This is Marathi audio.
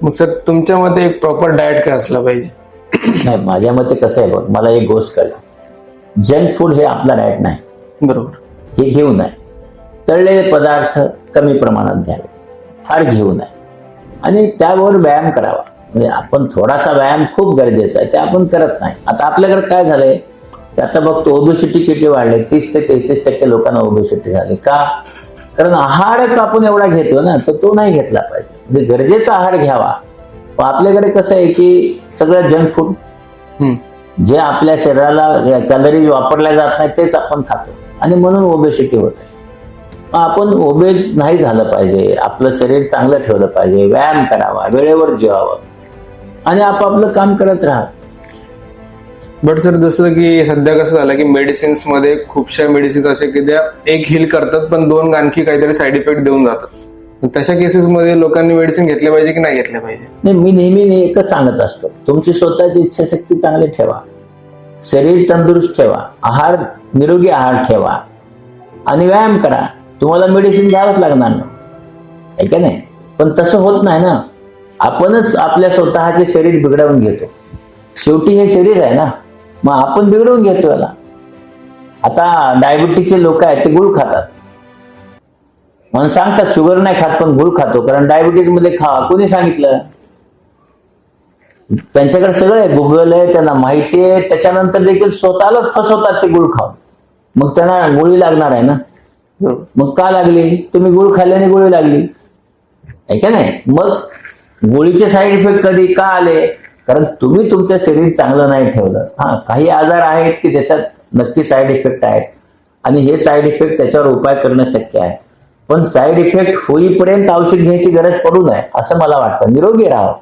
मग सर तुमच्या मते एक प्रॉपर डाएट काय असला पाहिजे? नाही, माझ्या मते कसं आहे बघ, मला एक गोष्ट कळली, जंक फूड हे आपला डाएट नाही. बरोबर. हे घेऊ नये. तळलेले पदार्थ कमी प्रमाणात घ्यावे, फार घेऊ नये. आणि त्यावर व्यायाम करावा. म्हणजे आपण थोडासा व्यायाम खूप गरजेचा आहे, ते आपण करत नाही. आता आपल्याकडे काय झालंय, आता बघतो ओबेसिटी किती वाढले, 30 ते 33% लोकांना ओबेसिटी झाली. का? कारण आहारच आपण एवढा घेतो ना, तर तो नाही घेतला पाहिजे. म्हणजे गरजेचा आहार घ्यावा. पण आपल्याकडे कसं आहे की सगळं जंक फूड, जे आपल्या शरीराला कॅलरीज वापरल्या जात नाही तेच आपण खातो आणि म्हणून ओबेसिटी होते. आपण ओबेस नाही झालं पाहिजे. आपलं शरीर चांगलं ठेवलं पाहिजे. व्यायाम करावा, वेळेवर जेवावं आणि आपापलं काम करत राहा. बट सर जसं की सध्या कसं झालं की मेडिसिन्स मध्ये खूपशा मेडिसिन्स असे की त्या एक हील करतात पण 2 आणखी काहीतरी साईड इफेक्ट देऊन जातात. तशा केसेस मध्ये लोकांनी मेडिसिन घेतले पाहिजे की नाही घेतले पाहिजे? नाही, मी नेहमी एकच सांगत असतो, तुमची स्वतःची इच्छाशक्ती चांगली ठेवा, शरीर तंदुरुस्त ठेवा, आहार निरोगी आहार ठेवा आणि व्यायाम करा. तुम्हाला मेडिसिन घ्यावंच लागणार ना, आहे का नाही? पण तसं होत नाही ना. आपणच आपल्या स्वतःचे शरीर बिघडवून घेतो. शेवटी हे शरीर आहे ना, मग आपण बिघडवून घेतो याला. आता डायबिटीसचे लोक आहेत ते गुळ खातात, म्हणून सांगतात शुगर नाही खात पण गुळ खातो, कारण डायबिटीस मध्ये खा. कोणी सांगितलं? त्यांच्याकडे सगळं आहे, गुगल आहे, त्यांना माहिती आहे. त्याच्यानंतर देखील स्वतःलाच फसवतात ते गुळ खाऊन. मग त्यांना गोळी लागणार आहे ना. मग का लागली? तुम्ही गुळ खाल्ल्याने गोळी लागली, आहे का नाही? मग गोळीचे साईड इफेक्ट कधी का आले? कारण तुम्ही तुमचं शरीर चांगलं नाही ठेवलं. काही आजार आहेत की त्याच्यात नक्की साईड इफेक्ट आहेत आणि हे साईड इफेक्ट त्याच्यावर उपाय करणं शक्य आहे. पण साईड इफेक्ट होईपर्यंत औषध घ्यायची गरज पडू नये असं मला वाटतं. निरोगी राहा.